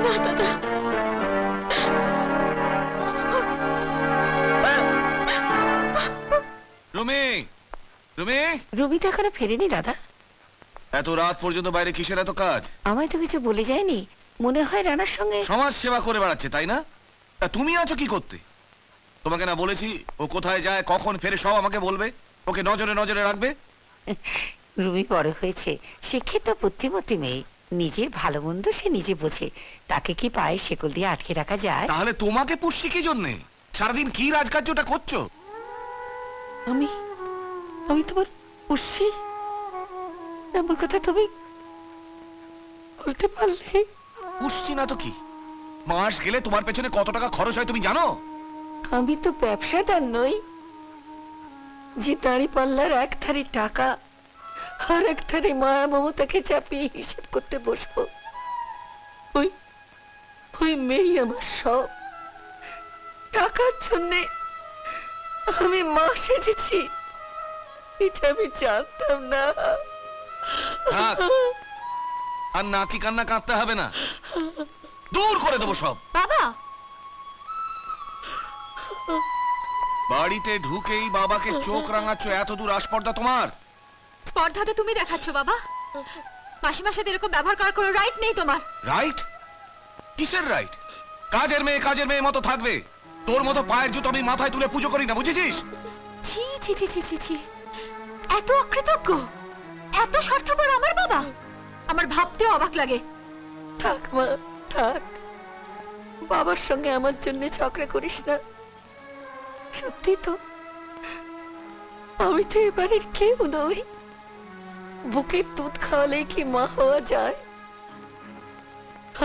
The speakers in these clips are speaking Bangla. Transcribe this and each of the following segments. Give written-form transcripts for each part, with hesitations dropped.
না দাদা। রুমি, রুমি, রুমি তো এখনো ফেরেনি দাদা। এত রাত পর্যন্ত বাইরে কিসের এত কাজ? আমায় তো কিছু বলে যায়নি, মনে হয় রানার সঙ্গে সমাজ সেবা করে বেড়াচ্ছে, তাই না? তা তুমি আছো কি করতে? তোমাকে না বলেছি ও কোথায় যায় কখন ফেরে সব আমাকে বলবে, ওকে নজরে নজরে রাখবে? রুমি বড় হয়েছে, শিক্ষিত বুদ্ধিমতী মেয়ে, নিজের ভালো মন্দ সে নিজে বোঝে, তাকে কি পায়ে শেকল দিয়ে আটকে রাখা যায়? তাহলে তোমাকে পুষছি কি জন্যে? সারাদিন কি রাজকার্যটা করছো? আমি আমি তোমার পুষি এমন কথা তুমি বলতে পারলে? পুষছি না তো কি? মাস গেলে তোমার পেছনে কত টাকা খরচ হয় তুমি জানো? আমি তো ব্যবসাদার নই যে দাঁড়ি পাল্লার এক ধারে টাকা আর এক ধারে মায়া মমতাকে চাপিয়ে হিসেব করতে বসবো। ওই ওই মেয়ে আমার সব। টাকার জন্যে আমি মা সেজেছি, এটা আমি জানতাম না। থাক, আর নাকি কান্না কাঁদতে হবে না, দূর করে দেবো সব। বাবা, বাড়িতে ঢুকেই বাবাকে চোখ রাঙাচ্ছ, এত দূর আসপর্দা তোমার? স্পর্ধা তো তুমি দেখাচ্ছ বাবা। মাসিমার সাথে এরকম ব্যবহার করার কোনো রাইট নেই তোমার। রাইট? কিসের রাইট? কাজের মেয়ে মতো থাকবে। তোর মতো পায়ের জুতো আমি মাথায় তুলে পুজো করি না, বুঝেছিস? ছি ছি ছি ছি ছি ছি, এত অকৃতজ্ঞ, এত স্বার্থপর আমার বাবা, আমার ভাবতেও অবাক লাগে। থাক মা, থাক, বাবার সঙ্গে আমার জন্য ঝগড়া করিস না। সত্যি তো আমি তো এবারের কেউ নই। বুকের দুধ খাওয়ালে কি মা হওয়া যায়?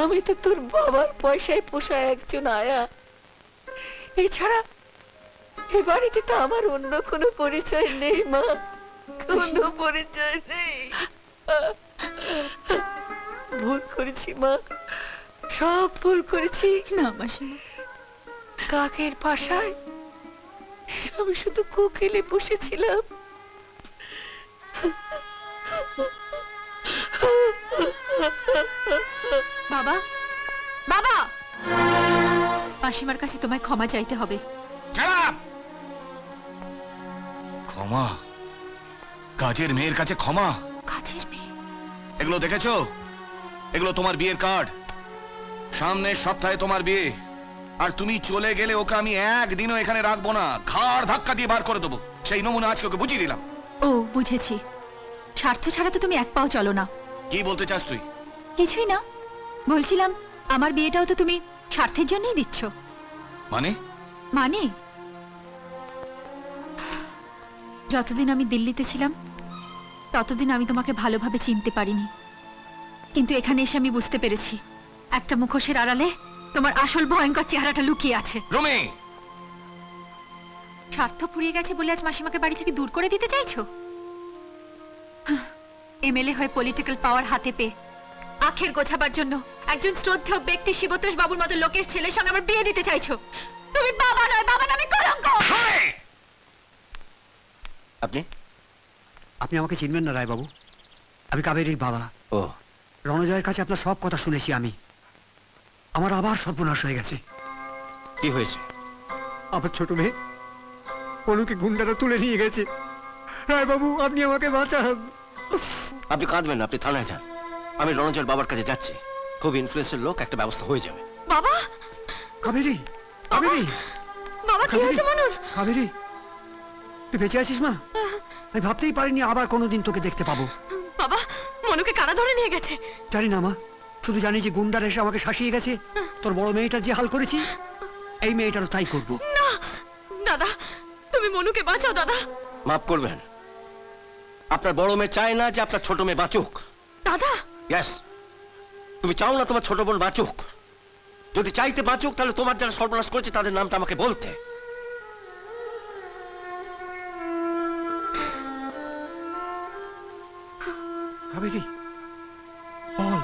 আমি তো তোর বাবার পয়সায় পোষা একজন আয়া। এছাড়া এ বাড়িতে তো আমার অন্য কোনো পরিচয় নেই মা, কোনো পরিচয় নেই। ভুল করেছি মা, সব ভুল করেছি। না মাসিমা, কাকের পাশায় আমি শুধু কোকিলে বসেছিলাম। বাবা, বাবা, মাসিমার কাছে তোমায় ক্ষমা চাইতে হবে। ক্ষমা? কাজের মেয়ের কাছে ক্ষমা? কাজের মেয়ে? এগুলো দেখেছো? এগুলো তোমার বিয়ের কার্ড। সামনের সপ্তাহে তোমার বিয়ে, আর তুমি চলে গেলে ওকে আমি একদিনও এখানে রাখবো না, ঘাড় ধাক্কা দিয়ে বার করে দেবো। সেই নমুনা আজকে ওকে বুঝিয়ে দিলাম। ও বুঝেছি, স্বার্থ ছাড়া তো তুমি এক পাও চলো না। কি বলতে চাস তুই? কিছুই না, বলছিলাম আমার বিয়েটাও তো তুমি স্বার্থের জন্যই দিচ্ছ। মানে? মানে যতদিন আমি দিল্লিতে ছিলাম ততদিন আমি তোমাকে ভালোভাবে চিনতে পারিনি, কিন্তু এখানে এসে আমি বুঝতে পেরেছি একটা মুখোশের আড়ালে তোমার আসল ভয়ঙ্কর চেহারাটা লুকিয়ে আছে। রুমি, স্বার্থ ফুরিয়ে গেছে বলে আজ মাসিমাকে বাড়ি থেকে দূর করে দিতে চাইছো? এমএলএ হয়ে পলিটিক্যাল পাওয়ার হাতে পেয়ে আখের গোছাবার জন্য একজন শ্রদ্ধেয় ব্যক্তি শিবতোষ বাবুর মতো লোকের ছেলের সঙ্গে আমার বিয়ে দিতে চাইছো। তুমি বাবা নয়, বাবা নামে কলঙ্ক। আপনি আপনি আমাকে চিনবেন না রায়বাবু, আমি কাবেরীর বাবা। ও, রণজয়ের কাছে আপনার সব কথা শুনেছি আমি। আমার আবার সর্বনাশ হয়ে গেছে। কি হয়েছে? আমার ছোট মেয়ে অনুকে গুন্ডারা তুলে নিয়ে গেছে। রায়বাবু, আপনি আমাকে বাঁচান। আপনি কাঁদবেন না, আপনি থানায় যান। আমি রণজয়ের বাবার কাছে যাচ্ছি, খুব ইনফ্লুয়েন্সের লোক, একটা ব্যবস্থা হয়ে যাবে। বাবা, কাবেরী, কাবেরী, বাবা কি হয়েছে মনুর? কাবেরী, তুই বেঁচে আছিস মা? আমি ভাবতেই পারিনি আবার কোনোদিন তোকে দেখতে পাবো। বাবা, মনুকে কারা ধরে নিয়ে গেছে? জানি না মা, শুধু জানি যে গুন্ডারা এসে আমাকে শাসিয়ে গেছে। তোর বড় মেয়েটার যে হাল করেছি, এই মেয়েটারও তাই করবো। না দাদা, তুমি মনুকে বাঁচাও দাদা। মাফ করবেন, আপনার বড় মেয়ে চায় না যে আপনার ছোট মেয়ে বাঁচুক। দাদা, ইয়েস, তুমি চাও না তোমার ছোট বোন বাঁচুক। যদি চাইতে বাঁচুক, তাহলে তোমার যারা সর্বনাশ করেছে তাদের নামটা আমাকে বলতে। কাবেরী, বল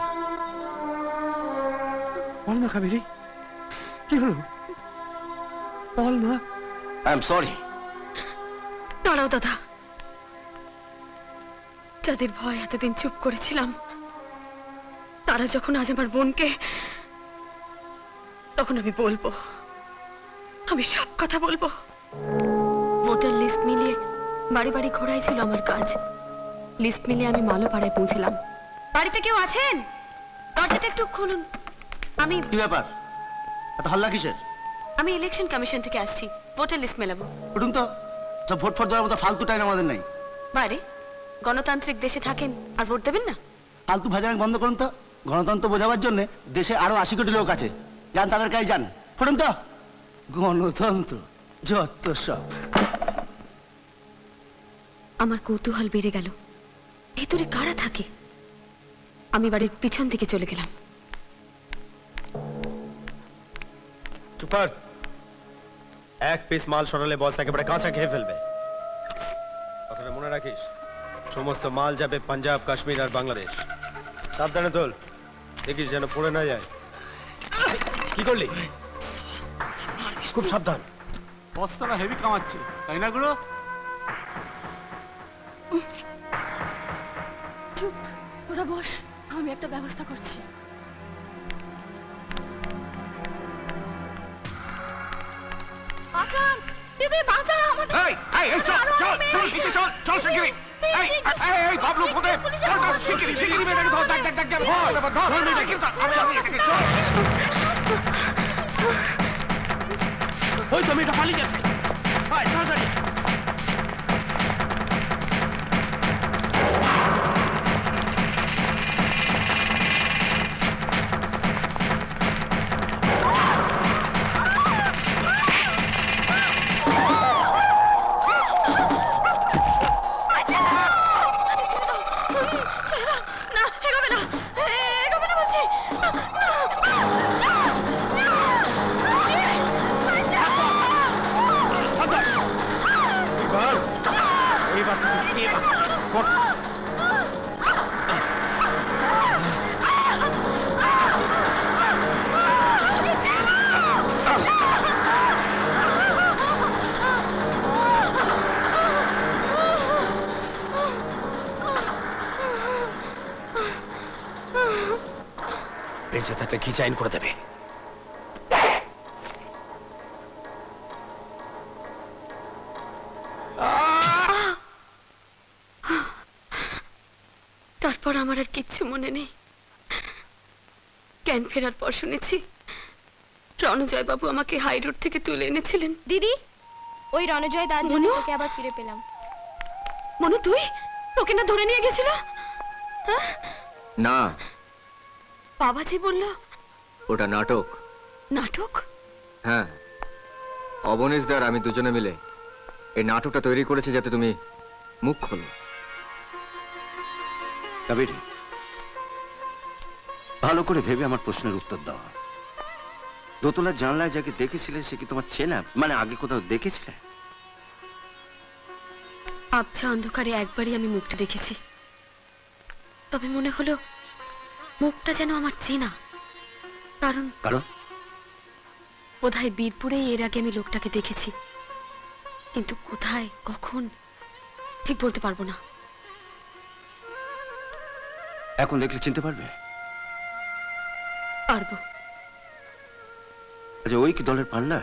বল মা, কাবেরী কি হলো? বল মা। I am sorry. দাঁড়াও দাদা, যাদের ভয় এতদিন চুপ করেছিলাম তারা যখন আজ আমার বোনকে তখন আমি বলবো, আমি সব কথা বলবো। ভোটার লিস্ট মিলিয়ে বাড়ি বাড়ি ঘোরাই ছিল আমার কাজ। লিস্ট মিলিয়ে আমি মালোপাড়ায় পৌঁছলাম। বাড়িতে কেউ আছেন? দরজাটা একটু খুলুন। কি ব্যাপার, এত হাল্লা কিসের? আমি ইলেকশন কমিশন থেকে আসছি, ভোটার লিস্ট মেলাবো। উঠুন তো, সব ভোট ফোট দেওয়ার মতো ফালতু টাইম আমাদের নাই। বাইরে গণতান্ত্রিক দেশে থাকেন আর ভোট দেবেন না? ফালতু ভাজারাং বন্ধ করুন তো। গণতন্ত্র বোঝাবার জন্য দেশে আরো 80 কোটি লোক আছে, যান তাদের কাছে যান, ফুটুন তো। গণতন্ত্র যত সব। আমার কৌতূহল বেড়ে গেল, ভেতরে কারা থাকে। আমি বাড়ির পিছন দিকে চলে গেলাম। চুপার, এক পিস মাল সরালে বস একেবারে কাঁচা খেয়ে ফেলবে। কথাটা মনে রাখিস, সমস্ত মাল যাবে পাঞ্জাব, কাশ্মীর আর বাংলাদেশ। সাবধানে তোল, দেখিস যেন পড়ে না যায়। কি করলি? খুব সাবধান। বস্তাটা হেভি কামাচ্ছে, তাই না গুলো? চুপ, ওরা বস, আমি একটা ব্যবস্থা করছি। বাঁচান দিদি, বাঁচান আমাদের। চল শিগগিরই। এই বাবলু কোথায়? শিগগিরই বেটাকে ধর, দেখ চল। ওই তো মেয়েটা পালিয়ে গেছে, আয় তাড়াতাড়ি। না, এগোবে না, এগোবে না বলছি। এইবার তুমি কে বাঁচাবে? কর। বেঁচে থাকলে খিচাইন করে দেবে। তারপর আমার আর কিচ্ছু মনে নেই। জ্ঞান ফেরার পর শুনেছি রণজয় বাবু আমাকে হাই রোড থেকে তুলে এনেছিলেন। দিদি, ওই রণজয় দার জন্য মনু? তোকে আবার ফিরে পেলাম। মনু, তুই তোকে না ধরে নিয়ে গেছিল? না, বাবাজি বলল ওটা নাটক। নাটক? হ্যাঁ, অবনীশদার আমি দুজনে মিলে এই নাটকটা তৈরি করেছি যাতে তুমি মুখ খোলো। কাবেরী, ভালো করে ভেবে আমার প্রশ্নের উত্তর দাও। দোতলার জানলায় যাকে দেখেছিলে সে কি তোমার চেনা, মানে আগে কোথাও দেখেছিলে? আবছা অন্ধকারে একবারই আমি মুখটা দেখেছি, তবে মনে হলো মুখটা যেন আমার চেনা। কারণ কারণ বোধহয় বীরপুরেই এর আগে আমি লোকটাকে দেখেছি, কিন্তু কোথায় কখন ঠিক বলতে পারবো না। এখন দেখলে চিনতে পারবে? পারবো। আচ্ছা, ওই কি দলের পান্ডা?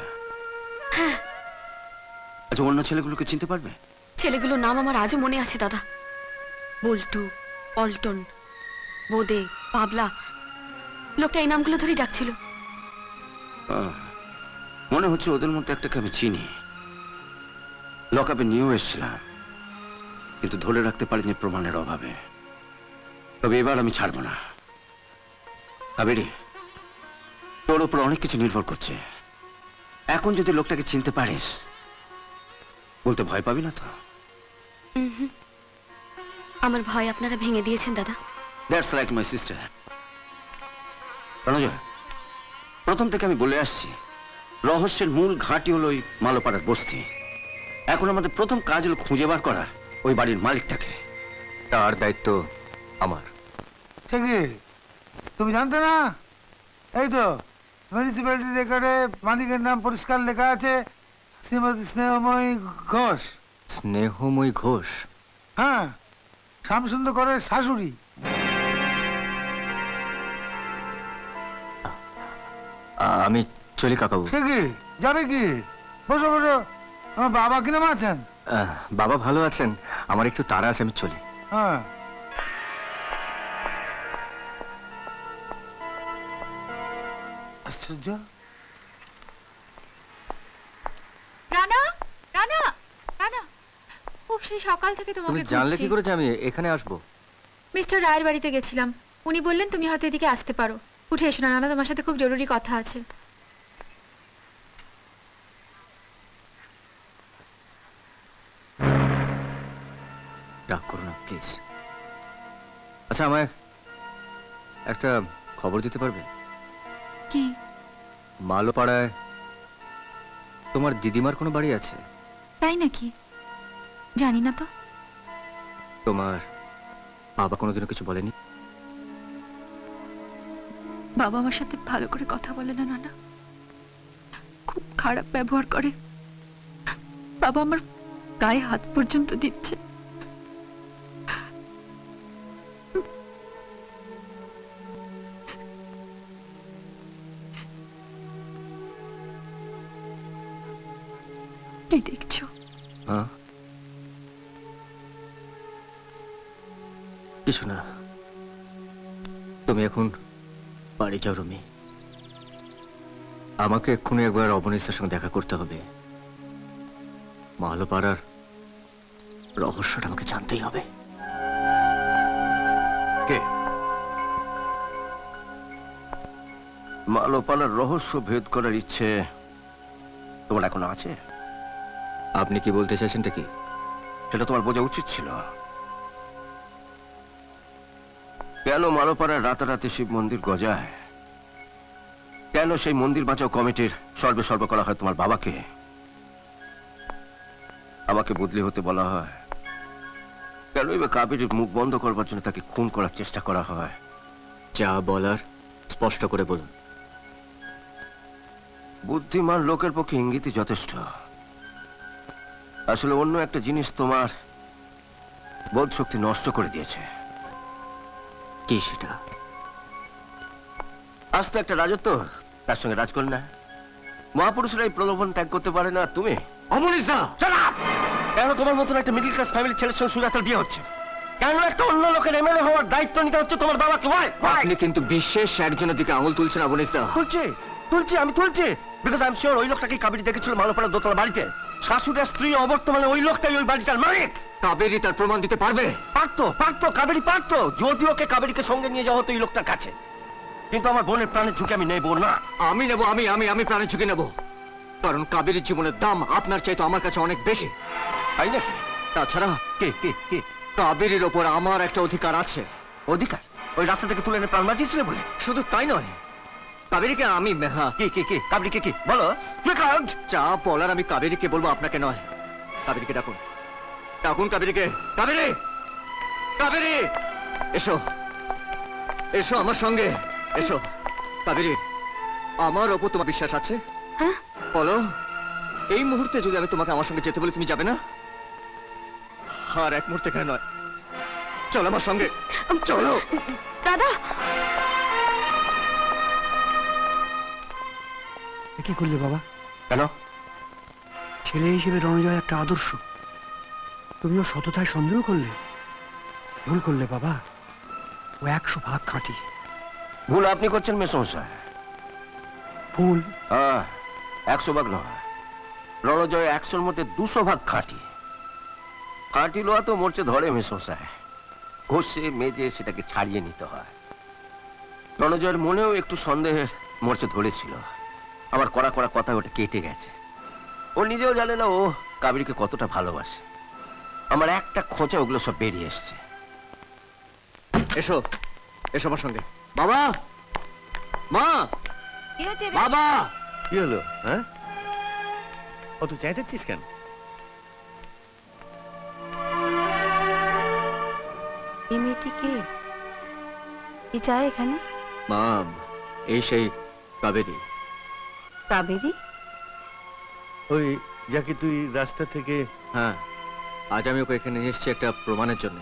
হ্যাঁ। আচ্ছা, অন্য ছেলেগুলোকে চিনতে পারবে? ছেলেগুলোর নাম আমার আজও মনে আছে দাদা। বল্টু, পল্টন, বোদে, পাবলা, লোকটা এই নামগুলো ধরেই ডাকছিল। মনে হচ্ছে ওদের মধ্যে একটাকে আমি চিনি। লকআপে নিয়েও এসেছিলাম, কিন্তু ধরে রাখতে পারিনি প্রমাণের অভাবে। তবে এবার আমি ছাড়বো না। কাবেরী, তোর উপর অনেক কিছু নির্ভর করছে। এখন যদি লোকটাকে চিনতে পারিস, বলতে ভয় পাবি না তো? আমার ভয় আপনারা ভেঙে দিয়েছেন দাদা। That's like my sister. Ranajoy, প্রথম থেকে আমি বলে আসছি, রহস্যের মূল ঘাঁটি হলো ওই মালোপাড়ার বস্তি। এখন আমাদের প্রথম কাজ হলো খুঁজে বার করা ওই বাড়ির মালিকটাকে। তার দায়িত্ব আমার। ঠিক, তুমি জানতে না? এই তো মিউনিসিপ্যালিটি রেকর্ডে মালিকের নাম পরিষ্কার লেখা আছে, শ্রীমতী স্নেহময়ী ঘোষ। স্নেহময়ী ঘোষ? হ্যাঁ, শ্যামসুন্দর করের শাশুড়ি। আমি চলি কাকাবু। সে কি যাবে কি? বসো বসো। আমার বাবা কিরম আছেন? বাবা ভালো আছেন, আমার একটু তাড়া আছে, আমি চলি। হ্যাঁ। আশ্চর্য। রানা, রানা, রানা, খুব সেই সকাল থেকে তুমি তোমাকে জানলে কি খুঁজছি। করে যে আমি এখানে আসবো? মিস্টার রায়ের বাড়িতে গেছিলাম, উনি বললেন তুমি হয়তো এদিকে আসতে পারো। উঠে এসো না নানা, তোমার সাথে খুব জরুরি কথা আছে। রাগ করো না প্লিজ। আচ্ছা, আমায় একটা খবর দিতে পারবে? কি? মালোপাড়ায় তোমার দিদিমার কোনো বাড়ি আছে? তাই নাকি? জানি না তো। তোমার বাবা কোনোদিনও কিছু বলেনি? বাবা আমার সাথে ভালো করে কথা বলে না নানা, খুব খারাপ ব্যবহার করে। বাবা আমার গায়ে হাত পর্যন্ত দিচ্ছে। কি দেখছো? হ্যাঁ, কিছু না। তুমি এখন বাড়ি যাও রুমি। আমাকে এক্ষুনি একবার অবনীশের সঙ্গে দেখা করতে হবে। মালোপাড়ার রহস্যটা আমাকে জানতেই হবে। কে? মালোপাড়ার রহস্য ভেদ করার ইচ্ছে তোমার এখনো আছে? আপনি কি বলতে চাইছেনটা কি? সেটা তোমার বোঝা উচিত ছিল। কেন মালোপাড়ার রাতারাতি শিব মন্দির গজায়? কেন সেই মন্দির বাঁচাও কমিটির সর্বে সর্ব করা হয় তোমার বাবাকে? আমাকে বদলি হতে বলা হয় কেন? এবার কাবেরীর মুখ বন্ধ করবার জন্য তাকে খুন করার চেষ্টা করা হয়। যা বলার স্পষ্ট করে বলুন। বুদ্ধিমান লোকের পক্ষে ইঙ্গিতই যথেষ্ট। আসলে অন্য একটা জিনিস তোমার বোধ শক্তি নষ্ট করে দিয়েছে। কি সেটা? আজ তো একটা রাজত্ব, তার সঙ্গে রাজকন্যা। মহাপুরুষরা এই প্রলোভন ত্যাগ করতে পারে না। তুমি অমনীষা! কেন তোমার মতন একটা মিডল ক্লাস ফ্যামিলির ছেলের সঙ্গে সুজাতার বিয়ে হচ্ছে? কেন একটা অন্য লোকের এমএলএ হওয়ার দায়িত্ব নিতে হচ্ছে তোমার বাবাকে? আপনি কিন্তু বিশেষ একজনের দিকে আঙুল তুলছেন অবনীশদা। আমি তুলছি বিকজ আই এম শিওর ওই লোকটাকে কাবেরী দেখেছিল মালোপাড়ার দোতলা বাড়িতে। শাশুড়ি স্ত্রী অবর্তমানে ওই লোকটাই ওই বাড়িটার মালিক। কাবেরী তার প্রমাণ দিতে পারবে? পারতো কাবেরী পারতো, যদি ওকে কাবেরীকে সঙ্গে নিয়ে যাওয়া হতো এই লোকটার কাছে। কিন্তু আমার বোনের প্রাণের ঝুঁকি আমি নেবো না। আমি নেব, আমি প্রাণের ঝুঁকি নেব। কারণ কাবেরীর জীবনের দাম আপনার চাইতে আমার কাছে অনেক বেশি। তাই নাকি? তাছাড়া কে কাবেরীর ওপর আমার একটা অধিকার আছে। অধিকার? ওই রাস্তা থেকে তুলে এনে প্রাণ বাঁচিয়েছিলে বলে? শুধু তাই নয়, কাবেরীকে আমি কাবেরীকে কি বলো? যা বলার আমি কাবেরীকে বলবো, আপনাকে নয়। কাবেরীকে ডাকুন, কাবেরীকে। কাবেরী এসো, এসো আমার সঙ্গে এসো। কাবেরী, আমার ওপর তোমার বিশ্বাস আছে? হ্যাঁ। বলো, এই মুহূর্তে যদি আমি তোমাকে আমার সঙ্গে যেতে বলি তুমি যাবে না? আর এক মুহূর্তে কেন নয়, চলো আমার সঙ্গে, চলো। দাদা! কি করলে বাবা? কেন? ছেলে হিসেবে রণজয় একটা আদর্শ, তুমিও সততায় সন্দেহ করলে? ভুল করলে বাবা। ও 100 ভাগ খাঁটি। ভুল আপনি করছেন মেসমশাই। ভুল? 100 ভাগ নয়, রণজয় 100-র মধ্যে 200 ভাগ খাঁটি। খাঁটি লোহা তো মরচে ধরে মেসমশাই, ঘষে মেজে সেটাকে ছাড়িয়ে নিতে হয়। রণজয়ের মনেও একটু সন্দেহের মরচে ধরেছিল। আমার কড়া কথা ওটা কেটে গেছে। ও নিজেও জানে না ও কাবেরীকে কতটা ভালোবাসে। আমার একটা খোঁচা ওগুলো সব বেরিয়ে এসছে। এসো, এসো আমার সঙ্গে। বাবা, মা, কি হচ্ছে রে? বাবা। কি হলো? হ্যাঁ, অত চেঁচাচ্ছিস কেন? এই মেয়েটি কে? কি চায় এখানে? মা, এই সেই কাবেরী। কাবেরী? ওই যাকে তুই রাস্তা থেকে... হ্যাঁ, আজ আমি ওকে এখানে নিয়ে এসেছি একটা প্রমাণের জন্য।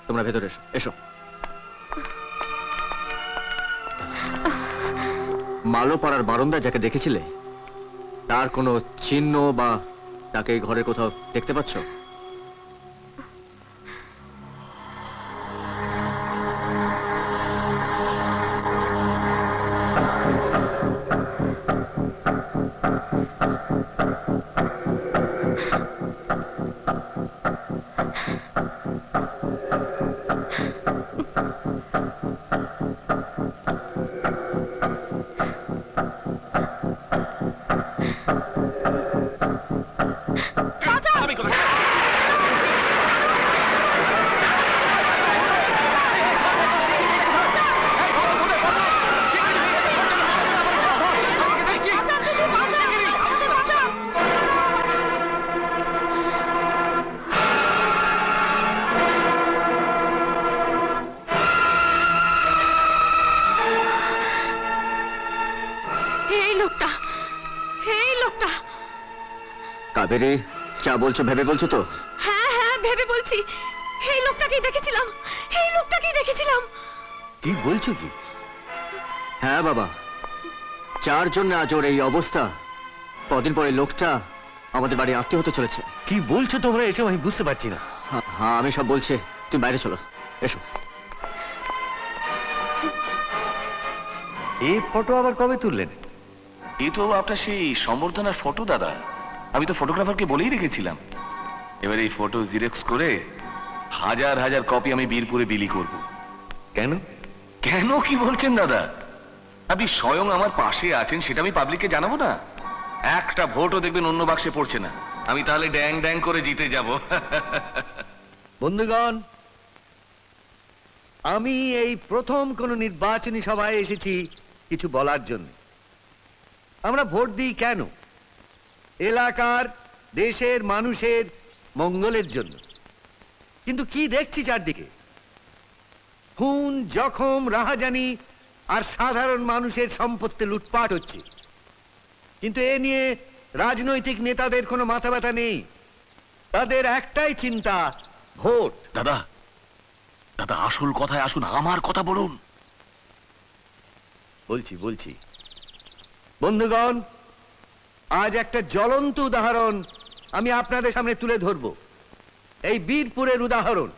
তোমরা ভেতরে এসো, এসো। মালোপাড়ার বারান্দায় যাকে দেখেছিলে তার কোনো চিহ্ন বা তাকে ঘরের কোথাও দেখতে পাচ্ছ? কাবেরী, যা বলছো ভেবে বলছো তো? হ্যাঁ হ্যাঁ ভেবে বলছি। এই লোকটাকেই দেখেছিলাম, এই লোকটাকেই দেখেছিলাম। কি বলছো কি? হ্যাঁ বাবা, যার জন্য আজ ওর এই অবস্থা, কদিন পরে লোকটা আমাদের বাড়ি আত্মীয় হতে চলেছে। কি বলছো তোমরা এসব? আমি বুঝতে পারছি না। হ্যাঁ আমি সব বলছি, তুমি বাইরে চলো, এসো। এই ফটো আবার কবে তুললেন? এ তো আপনার সেই সম্বর্ধনার ফটো দাদা। আমি তো ফটোগ্রাফারকে বলেই রেখেছিলাম, এবার এই ফটো জিরেক্স করে হাজার হাজার কপি আমি বীরপুরে বিলি করব। কেন? কেন কি বলছেন দাদা? আপনি স্বয়ং আমার পাশে আছেন, সেটা আমি পাবলিককে জানাবো না? একটা ভোটও দেখবেন অন্য বাক্সে পড়ছে না, আমি তাহলে ড্যাং ড্যাং করে জিতে যাব। বন্ধুগণ, আমি এই প্রথম কোন নির্বাচনী সভায় এসেছি কিছু বলার জন্য। আমরা ভোট দিই কেন? এলাকার, দেশের মানুষের মঙ্গলের জন্য। কিন্তু কি দেখছি চারদিকে? খুন, জখম, রাহাজানি আর সাধারণ মানুষের সম্পত্তি লুটপাট হচ্ছে। কিন্তু এ নিয়ে রাজনৈতিক নেতাদের কোনো মাথা ব্যথা নেই। তাদের একটাই চিন্তা, ভোট। দাদা দাদা আসল কথায় আসুন, আমার কথা বলুন। বলছি বন্ধুগণ, আজ একটা জ্বলন্ত উদাহরণ আমি আপনাদের সামনে তুলে ধরব। এই বীরপুরের উদাহরণ।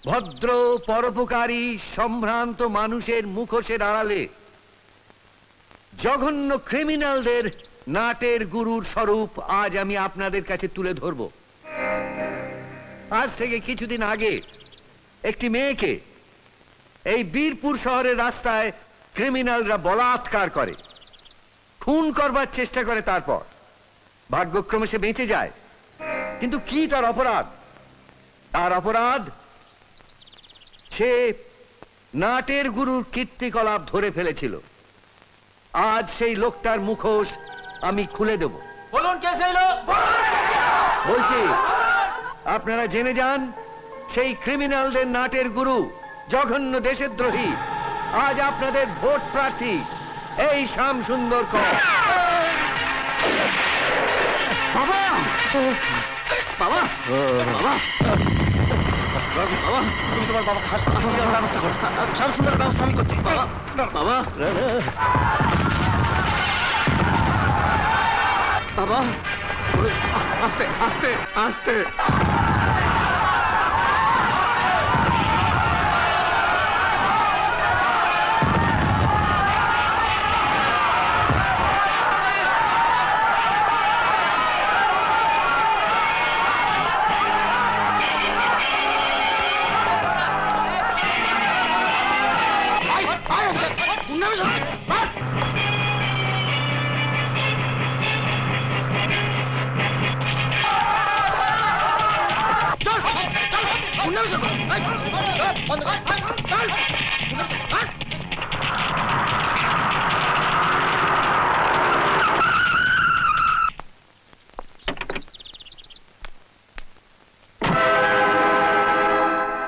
ভদ্র, পরোপকারী, সম্ভ্রান্ত মানুষের মুখোশের আড়ালে জঘন্য ক্রিমিনালদের নাটের গুরুর স্বরূপ আজ আমি আপনাদের কাছে তুলে ধরব। আজ থেকে কিছুদিন আগে একটি মেয়েকে এই বীরপুর শহরের রাস্তায় ক্রিমিনালরা বলাৎকার করে, খুন করবার চেষ্টা করে। তারপর ভাগ্যক্রমে সে বেঁচে যায়। কিন্তু কি তার অপরাধ? তার অপরাধ, সে নাটের গুরুর কীর্তিকলাপ ধরে ফেলেছিল। আজ সেই লোকটার মুখোশ আমি খুলে দেব। বলুন কে সেই লোক? বলছি, আপনারা জেনে যান, সেই ক্রিমিনালদের নাটের গুরু, জঘন্য দেশদ্রোহী, আজ আপনাদের ভোট প্রার্থী এই শ্যাম সুন্দর কর। বাবা বাবা বাবা বাবা, তুমি তোমার বাবাকে হাসপাতালে নিয়ে যাওয়ার ব্যবস্থা করো। সব সুন্দর ব্যবস্থা আমি করছি। বাবা বাবা বাবা, আস্তে আস্তে আস্তে।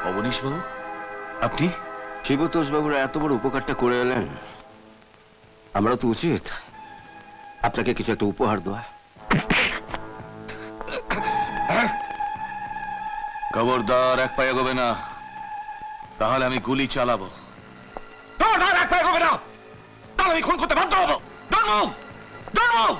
অবনীশ বাবু, আপনি? শিবতোষ বাবুরা এত বড় উপকারটা করে এলেন, আমরা তো উচিত আপনাকে কিছু একটা উপহার দেওয়া। খবরদার এক পায়ে এগোবে না, তাহলে আমি গুলি চালাবো। খবরদার এক পায়ে এগোবে না, তাহলে আমি খুন করতে বাধ্য হবো। Don't move, don't move.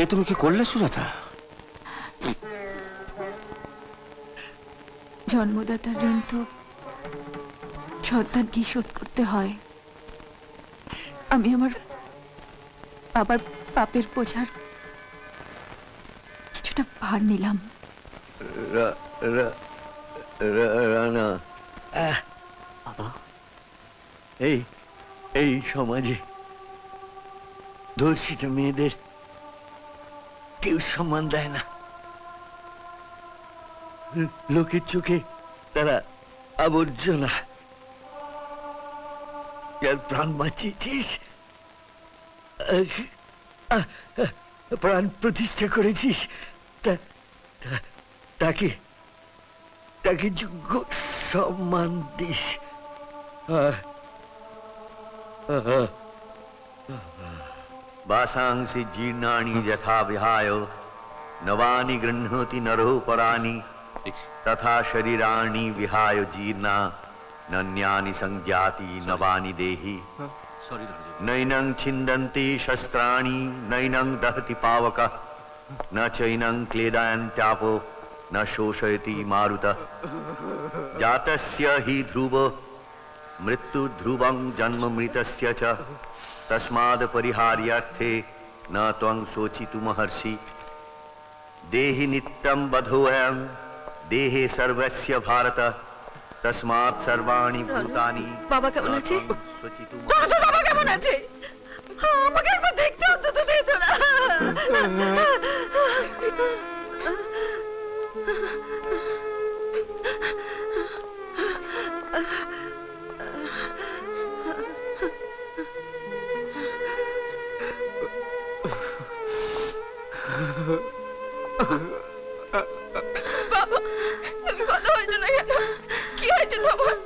এ তুমি কি করলে সুজাতা? জন্মদাতার ঋণ তো সন্তানকে শোধ করতে হয়। আমি আমার বাবার পাপের বোঝার কিছুটা ভার নিলাম। রানা, এই এই সমাজে ধর্ষিত মেয়েদের কেউ সম্মান দেয় না। লোকের চোখে তারা আবর্জনা। যার প্রাণ বাঁচিয়েছিস, প্রাণ প্রতিষ্ঠা করেছিস, তাকে তাকে যোগ্য সম্মান দিস। वासांसि जीर्णानि यथा विहाय नवानि गृह्णाति नरो पराणि तथा शरीराणि विहाय जीर्णा नन्यानि संज्ञाति नवानि देहि नैनं छिन्दन्ति शस्त्राणि नैनं दहति पावकः न चैनं क्लेदयन्त्यापो न शोषयति मारुतः जातस्य हि ध्रुव मृत्यु ध्रुवं जन्म मृतस्य च तस्माद् परिहार्यार्थे न त्वं शोचितुमर्हसि देहि नित्यं बधोऽयं देहे सर्वस्य भारत तस्मात् सर्वाणि भूतानि বাবা কেমন আছে? शोचितुमर्हसि। বাবা কেমন আছে? আমাকে একবার দেখতে অন্তত দিত না। বাবা, তুমি কথা বলছো না কেন? কি হয়েছে তোমার?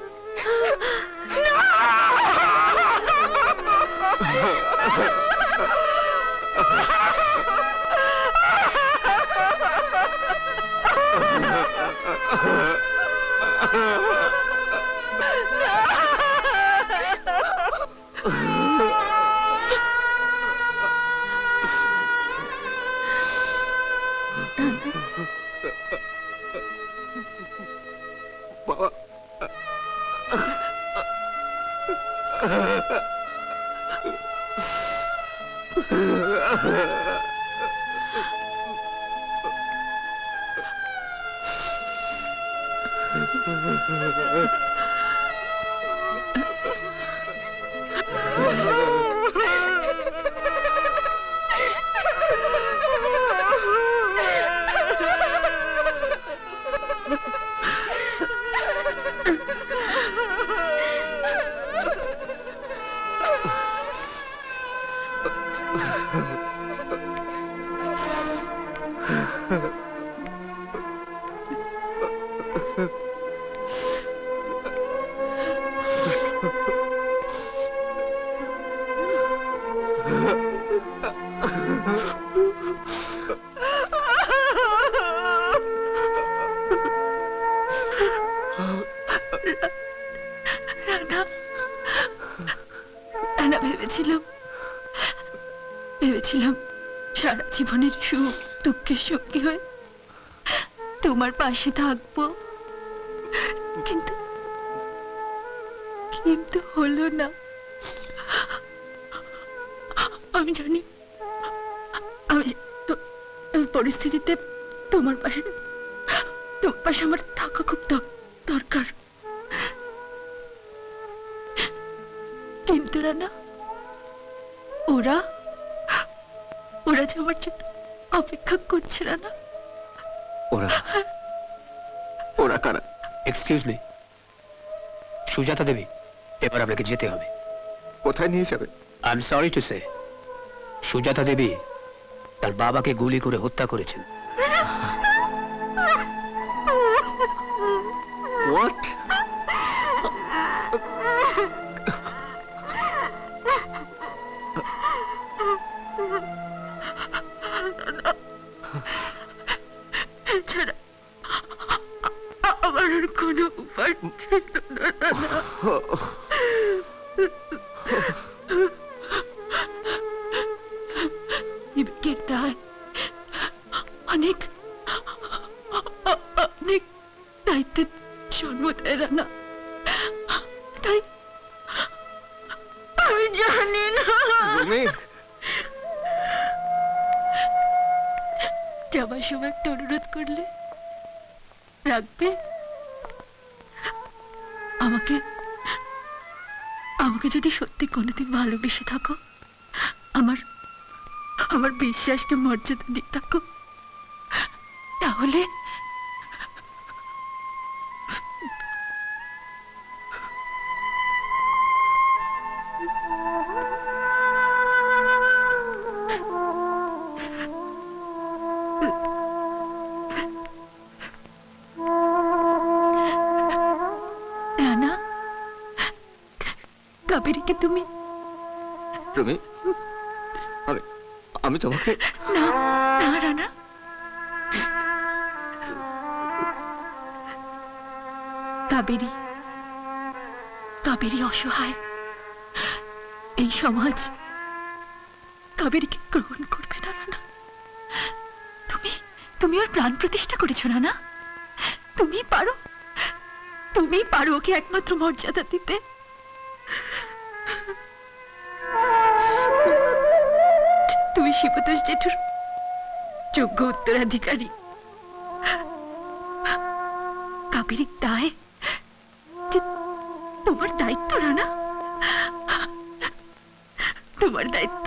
ভেবেছিলাম সারা জীবনের সুখ দুঃখের সঙ্গী হয়ে তোমার পাশে থাকবো, কিন্তু কিন্তু হলো না। আমি জানি আমি পরিস্থিতিতে তোমার পাশে আমার থাকা খুব দরকার, কিন্তু রানা ওরা যে আমার জন্য অপেক্ষা করছে না। ওরা কারা? এক্সকিউজ মি, সুজাতা দেবী, এবার আপনাকে যেতে হবে। কোথায় নিয়ে যাবে? I am sorry to say, Sujata Devi তার বাবাকে গুলি করে হত্যা করেছেন। What? এছাড়া আমার আর কোনো উপায় ছিল না রানা। বিবেকের দায় অনেক অনেক দায়িত্বের জন্ম দেয় রানা। তাই আমি জানি না যাবার সময় একটা অনুরোধ করলে রাখবে? আমাকে আমাকে যদি সত্যি কোনোদিন ভালোবেসে থাকো, আমার আমার বিশ্বাসকে মর্যাদা দিয়ে থাকো, তাহলে রানা, কাবেরীকে তুমি রুমি, আমি তোমাকে না না রানা, কাবেরী কাবেরী অসহায়। এই সমাজ কাবেরীকে গ্রহণ করবে না রানা। তুমি তুমি ওর প্রাণ প্রতিষ্ঠা করেছো রানা। তুমি পারো ওকে একমাত্র মর্যাদা দিতে। তুমি শিবতোষ জেঠুর যোগ্য উত্তরাধিকারী। কাবেরীর দায় যে তোমার দায়িত্ব রানা, তোমার দায়িত্ব